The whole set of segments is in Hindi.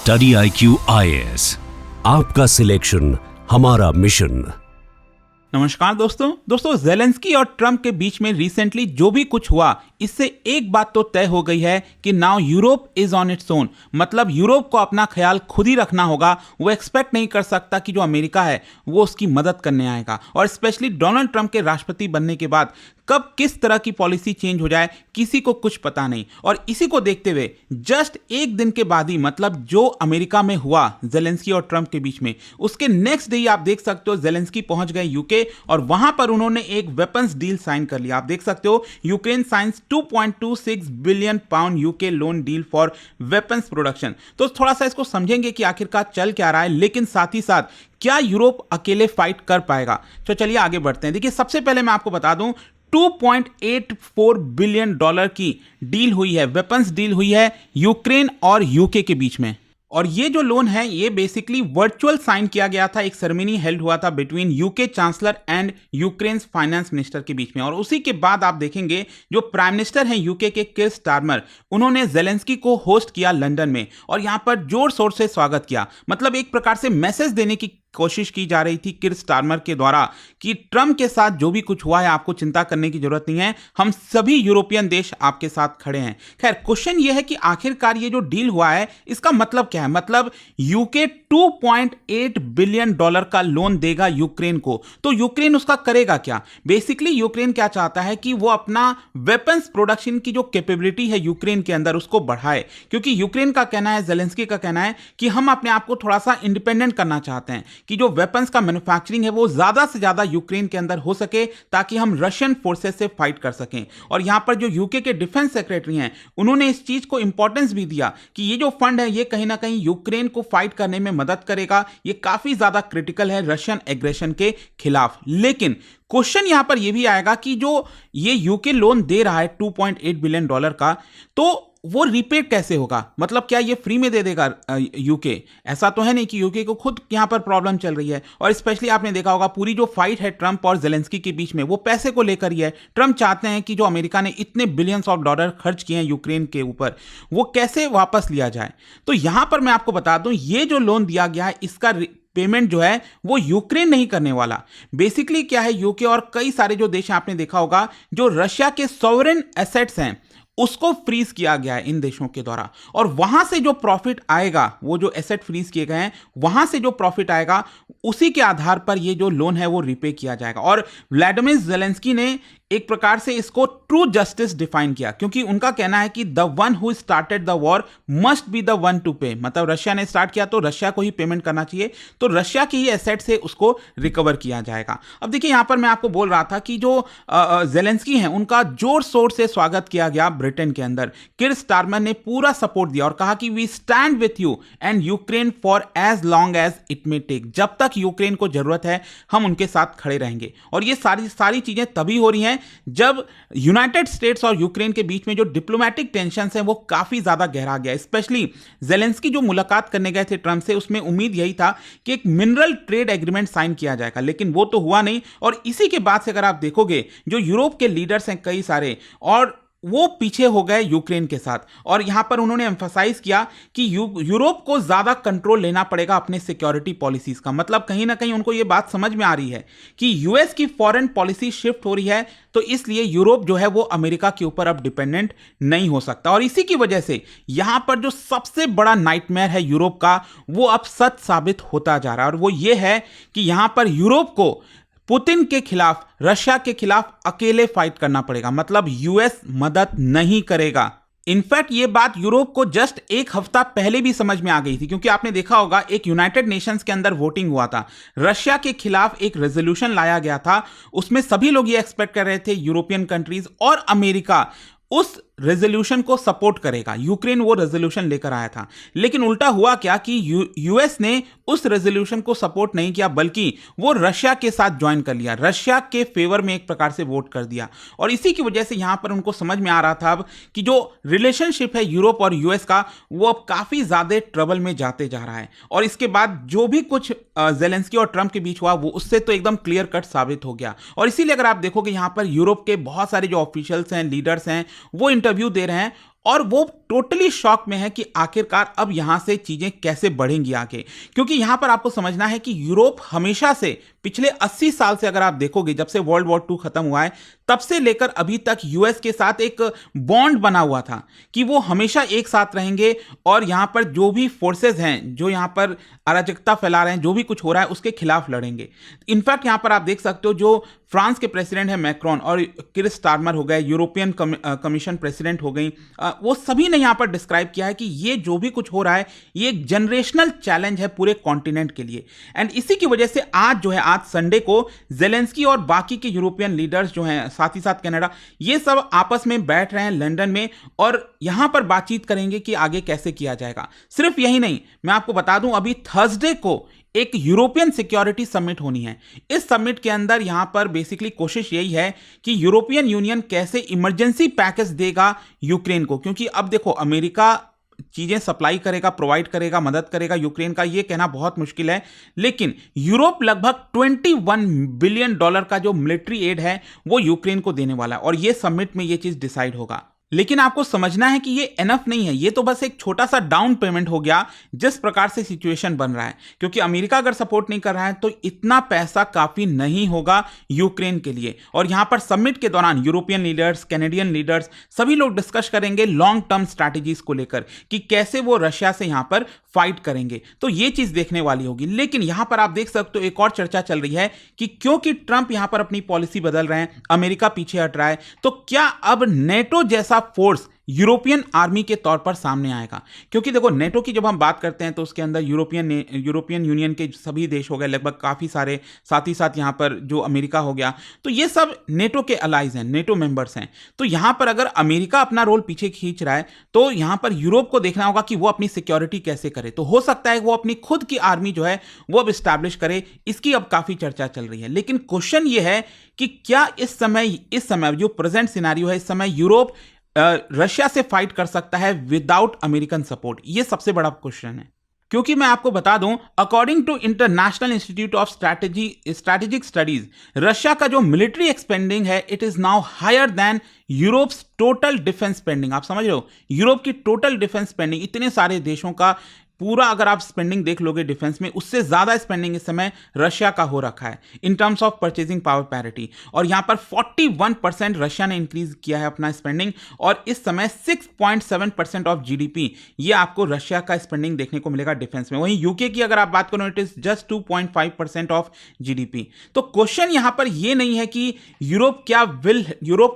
स्टडी IQ IAS, आपका सिलेक्शन हमारा मिशन। नमस्कार दोस्तों ज़ेलेंस्की और ट्रंप के बीच में रिसेंटली जो भी कुछ हुआ, इससे एक बात तो तय हो गई है कि now Europe is on its own. मतलब यूरोप को अपना ख्याल खुद ही रखना होगा। वो एक्सपेक्ट नहीं कर सकता कि जो अमेरिका है वो उसकी मदद करने आएगा। और स्पेशली डोनाल्ड ट्रंप के राष्ट्रपति बनने के बाद कब किस तरह की पॉलिसी चेंज हो जाए किसी को कुछ पता नहीं। और इसी को देखते हुए जस्ट एक दिन के बाद ही, मतलब जो अमेरिका में हुआ ज़ेलेंस्की और ट्रंप के बीच में, उसके नेक्स्ट डे आप देख सकते हो ज़ेलेंस्की पहुंच गए यूके और वहां पर उन्होंने एक वेपन्स डील साइन कर लिया। आप देख सकते हो Ukraine science 2.26 billion pound UK loan deal for weapons production. तो थोड़ा सा इसको समझेंगे कि आखिरकार चल क्या रहा है, लेकिन साथ ही साथ क्या यूरोप अकेले फाइट कर पाएगा। तो चलिए आगे बढ़ते हैं। देखिए, सबसे पहले मैं आपको बता दूं, $2.84 बिलियन की डील हुई है, वेपन्स डील हुई है यूक्रेन और यूके के बीच में। और ये जो लोन है ये बेसिकली वर्चुअल साइन किया गया था। एक सेरेमनी हेल्ड हुआ था between UK chancellor and Ukraine finance minister के बीच में। और उसी के बाद आप देखेंगे जो प्राइम मिनिस्टर हैं यूके के कीर स्टारमर, उन्होंने ज़ेलेंस्की को होस्ट किया लंदन में और यहां पर जोर शोर से स्वागत किया। मतलब एक प्रकार से मैसेज देने की कोशिश की जा रही थी कीर स्टारमर के द्वारा कि ट्रंप के साथ जो भी कुछ हुआ है आपको चिंता करने की जरूरत नहीं है, हम सभी यूरोपियन देश आपके साथ खड़े हैं। खैर, क्वेश्चन यह है कि आखिरकार ये जो डील हुआ है इसका मतलब क्या है। मतलब यूके $2.8 बिलियन का लोन देगा यूक्रेन को, तो यूक्रेन उसका करेगा क्या। बेसिकली यूक्रेन क्या चाहता है कि वो अपना वेपन्स प्रोडक्शन की जो कैपेबिलिटी है यूक्रेन के अंदर उसको बढ़ाए, क्योंकि यूक्रेन का कहना है, ज़ेलेंस्की का कहना है कि हम अपने आप को थोड़ा सा इंडिपेंडेंट करना चाहते हैं कि जो वेपन्स का मैन्युफैक्चरिंग है वो ज्यादा से ज्यादा यूक्रेन के अंदर हो सके ताकि हम रशियन फोर्सेस से फाइट कर सकें। और यहां पर जो यूके के डिफेंस सेक्रेटरी हैं उन्होंने इस चीज को इंपॉर्टेंस भी दिया कि ये जो फंड है ये कहीं ना कहीं यूक्रेन को फाइट करने में मदद करेगा। ये काफी ज्यादा क्रिटिकल है रशियन एग्रेशन के खिलाफ। लेकिन क्वेश्चन यहां पर यह भी आएगा कि जो ये यूके लोन दे रहा है $2.8 बिलियन का, तो वो रीपेड कैसे होगा। मतलब क्या ये फ्री में दे देगा यूके? ऐसा तो है नहीं कि यूके को खुद यहां पर प्रॉब्लम चल रही है। और स्पेशली आपने देखा होगा पूरी जो फाइट है ट्रंप और ज़ेलेंस्की के बीच में वो पैसे को लेकर ही है। ट्रंप चाहते हैं कि जो अमेरिका ने इतने बिलियंस ऑफ डॉलर खर्च किए हैं यूक्रेन के ऊपर वो कैसे वापस लिया जाए। तो यहां पर मैं आपको बता दूं, ये जो लोन दिया गया है इसका पेमेंट जो है वो यूक्रेन नहीं करने वाला। बेसिकली क्या है, यूके और कई सारे जो देश आपने देखा होगा जो रशिया के सॉवरेन एसेट्स हैं उसको फ्रीज किया गया है इन देशों के द्वारा। और वहां से जो प्रॉफिट आएगा, वो जो एसेट फ्रीज किए गए हैं वहां से जो प्रॉफिट आएगा उसी के आधार पर ये जो लोन है वो रिपे किया जाएगा। और व्लादिमीर ज़ेलेंस्की ने एक प्रकार से इसको ट्रू जस्टिस डिफाइन किया, क्योंकि उनका कहना है कि the one who started the war must be the one two पे। मतलब रशिया ने स्टार्ट किया तो रशिया को ही पेमेंट करना चाहिए, तो रशिया की ही एसेट से उसको रिकवर किया जाएगा। अब देखिए, यहां पर मैं आपको बोल रहा था कि जो ज़ेलेंस्की हैं उनका जोर शोर से स्वागत किया गया ब्रिटेन के अंदर। कीर स्टारमर ने पूरा सपोर्ट दिया और कहा कि we stand with you and Ukraine for as long as it may take. जब तक यूक्रेन को जरूरत है हम उनके साथ खड़े रहेंगे। और ये सारी चीजें तभी हो रही हैं जब यूनाइटेड स्टेट्स और यूक्रेन के बीच में जो डिप्लोमैटिक टेंशन्स हैं वो काफी ज्यादा गहरा गया। स्पेशली ज़ेलेंस्की जो मुलाकात करने गए थे ट्रंप से, उसमें उम्मीद यही था कि एक मिनरल ट्रेड एग्रीमेंट साइन किया जाएगा, लेकिन वो तो हुआ नहीं। और इसी के बाद से अगर आप देखोगे जो यूरोप के लीडर्स हैं कई सारे, और वो पीछे हो गए यूक्रेन के साथ। और यहां पर उन्होंने एम्फसाइज किया कि यूरोप को ज्यादा कंट्रोल लेना पड़ेगा अपने सिक्योरिटी पॉलिसीज का। मतलब कहीं ना कहीं उनको ये बात समझ में आ रही है कि यूएस की फॉरेन पॉलिसी शिफ्ट हो रही है, तो इसलिए यूरोप जो है वो अमेरिका के ऊपर अब डिपेंडेंट नहीं हो सकता। और इसी की वजह से यहां पर जो सबसे बड़ा नाइटमेयर है यूरोप का वो अब सच साबित होता जा रहा है। और वो ये है कि यहां पर यूरोप को पुतिन के खिलाफ, रशिया के खिलाफ अकेले फाइट करना पड़ेगा। मतलब यूएस मदद नहीं करेगा। इनफैक्ट ये बात यूरोप को जस्ट एक हफ्ता पहले भी समझ में आ गई थी, क्योंकि आपने देखा होगा एक यूनाइटेड नेशंस के अंदर वोटिंग हुआ था, रशिया के खिलाफ एक रेजोल्यूशन लाया गया था। उसमें सभी लोग ये एक्सपेक्ट कर रहे थे यूरोपियन कंट्रीज और अमेरिका उस रेजोल्यूशन को सपोर्ट करेगा। यूक्रेन वो रेजोल्यूशन लेकर आया था, लेकिन उल्टा हुआ क्या कि यूएस ने उस रेजोल्यूशन को सपोर्ट नहीं किया, बल्कि वो रशिया के साथ ज्वाइन कर लिया, रशिया के फेवर में एक प्रकार से वोट कर दिया। और इसी की वजह से यहां पर उनको समझ में आ रहा था अब कि जो रिलेशनशिप है यूरोप और यूएस का वो अब काफी ज्यादा ट्रबल में जाते जा रहा है। और इसके बाद जो भी कुछ ज़ेलेंस्की और ट्रंप के बीच हुआ वो उससे तो एकदम क्लियर कट साबित हो गया। और इसीलिए अगर आप देखोगे यहां पर यूरोप के बहुत सारे जो ऑफिशियल्स हैं, लीडर्स हैं, वो इंटरव्यू दे रहे हैं और वो टोटली शॉक में है कि आखिरकार अब यहां से चीजें कैसे बढ़ेंगी आगे। क्योंकि यहां पर आपको समझना है कि यूरोप हमेशा से पिछले 80 साल से अगर आप देखोगे, जब से वर्ल्ड वॉर 2 खत्म हुआ है तब से लेकर अभी तक यूएस के साथ एक बॉन्ड बना हुआ था कि वो हमेशा एक साथ रहेंगे और यहां पर जो भी फोर्सेस हैं, जो यहां पर अराजकता फैला रहे हैं, जो भी कुछ हो रहा है उसके खिलाफ लड़ेंगे। इनफैक्ट यहां पर आप देख सकते हो, जो फ्रांस के प्रेसिडेंट है मैक्रोन और किर स्टारमर हो गए, यूरोपियन कमीशन प्रेसिडेंट हो गई, वो सभी ने यहां पर डिस्क्राइब किया है कि ये जो भी कुछ हो रहा है ये एक जनरेशनल चैलेंज है पूरे कॉन्टिनेंट के लिए। एंड इसी की वजह से आज संडे को जेलेंस्की और बाकी के यूरोपियन लीडर्स जो हैं, साथ ही साथ कनाडा, ये सब आपस में बैठ रहे हैं लंदन में और यहां पर बातचीत करेंगे कि आगे कैसे किया जाएगा। सिर्फ यही नहीं, मैं आपको बता दूं अभी थर्सडे को एक यूरोपियन सिक्योरिटी समिट होनी है। इस समिट के अंदर यहां पर बेसिकली कोशिश यही है कि यूरोपियन यूनियन कैसे इमरजेंसी पैकेज देगा यूक्रेन को, क्योंकि अब देखो अमेरिका चीजें सप्लाई करेगा, प्रोवाइड करेगा, मदद करेगा यूक्रेन का, यह कहना बहुत मुश्किल है, लेकिन यूरोप लगभग $21 बिलियन का जो मिलिट्री एड है वो यूक्रेन को देने वाला है और यह समिट में यह चीज डिसाइड होगा। लेकिन आपको समझना है कि ये एनफ नहीं है, ये तो बस एक छोटा सा डाउन पेमेंट हो गया जिस प्रकार से सिचुएशन बन रहा है, क्योंकि अमेरिका अगर सपोर्ट नहीं कर रहा है तो इतना पैसा काफी नहीं होगा यूक्रेन के लिए। और यहां पर समिट के दौरान यूरोपियन लीडर्स, कैनेडियन लीडर्स, सभी लोग डिस्कस करेंगे लॉन्ग टर्म स्ट्रैटेजीज को लेकर कि कैसे वो रशिया से यहां पर फाइट करेंगे, तो ये चीज देखने वाली होगी। लेकिन यहां पर आप देख सकते हो एक और चर्चा चल रही है कि क्योंकि ट्रंप यहां पर अपनी पॉलिसी बदल रहे हैं, अमेरिका पीछे हट रहा है, तो क्या अब नेटो जैसा फोर्स यूरोपियन आर्मी के तौर पर सामने आएगा? क्योंकि देखो नेटो की जब हम बात करते हैं तो उसके अंदर यूरोपियन यूनियन के सभी देश हो गए लगभग काफी सारे, साथ ही साथ यहां पर जो अमेरिका हो गया, तो ये सब नेटो के अलाइज हैं, नेटो मेंबर्स हैं। तो यहां पर अगर अमेरिका अपना रोल पीछे खींच रहा है तो यहां पर यूरोप को देखना होगा कि वो अपनी सिक्योरिटी कैसे करे। तो हो सकता है वो अपनी खुद की आर्मी जो है वो अब स्टैब्लिश करे, इसकी अब काफी चर्चा चल रही है। लेकिन क्वेश्चन ये है कि क्या इस समय जो प्रेजेंट सिनेरियो है, इस समय यूरोप रशिया से फाइट कर सकता है विदाउट अमेरिकन सपोर्ट? ये सबसे बड़ा क्वेश्चन है। क्योंकि मैं आपको बता दूं, according to International Institute of Strategic Studies, Russia का जो मिलिट्री एक्सपेंडिंग है it is now higher than Europe's total defence spending. आप समझ रहे हो, यूरोप की टोटल डिफेंस स्पेंडिंग, इतने सारे देशों का पूरा अगर आप स्पेंडिंग देख लोगे डिफेंस में, उससे ज्यादा स्पेंडिंग इस समय रशिया का हो रखा है in terms of purchasing power parity. और यहां पर 41% रशिया ने इंक्रीज किया है अपना स्पेंडिंग, और इस समय 6.7% ऑफ जीडीपी ये आपको रशिया का स्पेंडिंग देखने को मिलेगा डिफेंस में। वहीं यूके की अगर आप बात करो it is just 2.5% of GDP. तो क्वेश्चन यहां पर यह नहीं है कि यूरोप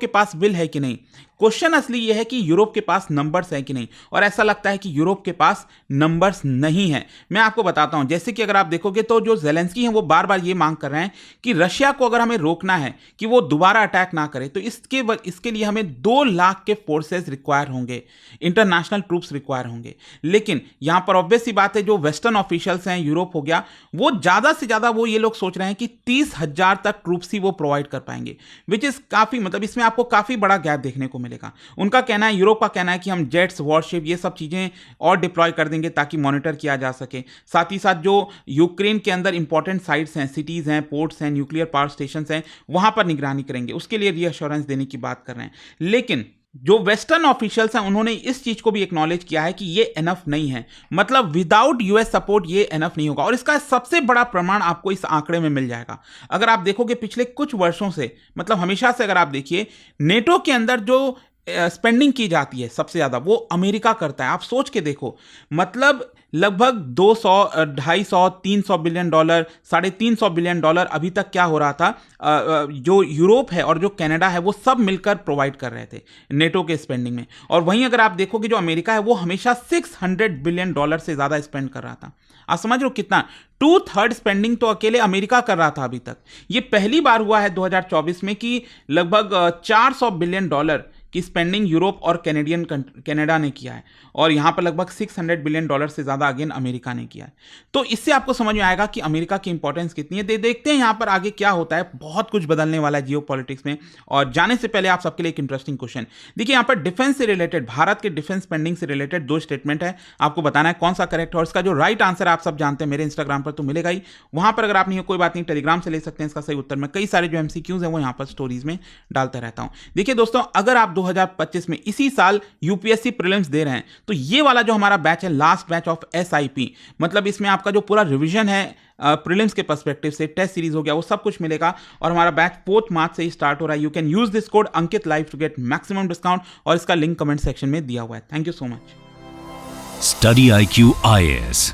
के पास विल है कि नहीं, क्वेश्चन असली यह है कि यूरोप के पास नंबर्स है कि नहीं। और ऐसा लगता है कि यूरोप के पास नंबर्स नहीं है। मैं आपको बताता हूं, जैसे कि अगर आप देखोगे तो जो जेलेंस्की हैं वो बार बार ये मांग कर रहे हैं कि रशिया को अगर हमें रोकना है कि वो दोबारा अटैक ना करे तो इसके लिए हमें 2 लाख के फोर्सेस रिक्वायर होंगे, इंटरनेशनल ट्रूप्स रिक्वायर होंगे। लेकिन यहां पर ऑब्वियस सी बात है, जो वेस्टर्न ऑफिशियल्स हैं, यूरोप हो गया, वो ज्यादा से ज्यादा वो ये लोग सोच रहे हैं कि 30,000 तक ट्रूप्स ही वो प्रोवाइड कर पाएंगे, विच इज काफी, मतलब इसमें आपको काफी बड़ा गैप देखने को मिलेगा। उनका कहना है, यूरोप का कहना है कि हम जेट्स, वॉरशिप, ये सब चीजें और डिप्लॉय कर देंगे ताकि मॉनिटर किया जा सके। साथ ही साथ जो यूक्रेन के अंदर इंपॉर्टेंट साइट्स हैं, सिटीज हैं, पोर्ट्स हैं, न्यूक्लियर पावर स्टेशंस हैं, वहां पर निगरानी करेंगे, उसके लिए रीअश्योरेंस देने की बात कर रहे हैं। लेकिन जो वेस्टर्न ऑफिशियल्स हैं उन्होंने इस चीज को भी एक्नॉलेज किया है कि ये एनफ नहीं है, मतलब विदाउट यूएस सपोर्ट ये एनफ नहीं होगा। और इसका सबसे बड़ा प्रमाण आपको इस आंकड़े में मिल जाएगा। अगर आप देखोगे पिछले कुछ वर्षों से, मतलब हमेशा से अगर आप देखिए, नेटो के अंदर जो स्पेंडिंग की जाती है सबसे ज्यादा वो अमेरिका करता है। आप सोच के देखो, मतलब लगभग 200, 250, 300 बिलियन डॉलर, $350 बिलियन अभी तक क्या हो रहा था, जो यूरोप है और जो कनाडा है वो सब मिलकर प्रोवाइड कर रहे थे नेटो के स्पेंडिंग में। और वहीं अगर आप देखोगे जो अमेरिका है वो हमेशा $600 बिलियन से ज्यादा स्पेंड कर रहा था। आप समझ रहे हो कितना, 2/3 स्पेंडिंग तो अकेले अमेरिका कर रहा था अभी तक। ये पहली बार हुआ है 2024 में कि लगभग $400 बिलियन की स्पेंडिंग यूरोप और कनाडा ने किया है, और यहां पर लगभग $600 बिलियन से ज्यादा अगेन अमेरिका ने किया है। तो इससे आपको समझ में आएगा कि अमेरिका की इंपॉर्टेंस कितनी है। देखते हैं यहां पर आगे क्या होता है, बहुत कुछ बदलने वाला है जियोपॉलिटिक्स में। और जाने से पहले आप सबके लिए एक इंटरेस्टिंग क्वेश्चन देखिए, यहां पर डिफेंस से रिलेटेड, भारत के डिफेंस स्पेंडिंग से रिलेटेड 2 स्टेटमेंट है, आपको बताना है कौन सा करेक्ट है। और इसका जो राइट आंसर आप सब जानते हैं, मेरे इंस्टाग्राम पर तो मिलेगा ही, वहां पर अगर आप नहीं हो कोई बात नहीं, टेलीग्राम से ले सकते हैं इसका सही उत्तर। मैं कई सारे जो एमसीक्यूज हैं वो यहां पर स्टोरीज में डालता रहता हूं। देखिए दोस्तों, अगर आप 2025 में इसी साल यूपीएससी प्रीलिम्स दे रहे हैं। तो ये वाला जो हमारा बैच है, लास्ट बैच ऑफ एसआईपी, मतलब इसमें आपका जो पूरा रिवीजन है प्रीलिम्स के पर्सपेक्टिव से, टेस्ट सीरीज हो गया, वो सब कुछ मिलेगा। और हमारा बैच 4 मार्च से ही स्टार्ट हो रहा है। You can use this code Ankit live to get maximum discount, और इसका लिंक कमेंट सेक्शन में दिया हुआ है। Thank you so much. Study IQ IAS,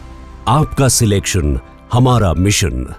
आपका सिलेक्शन हमारा मिशन।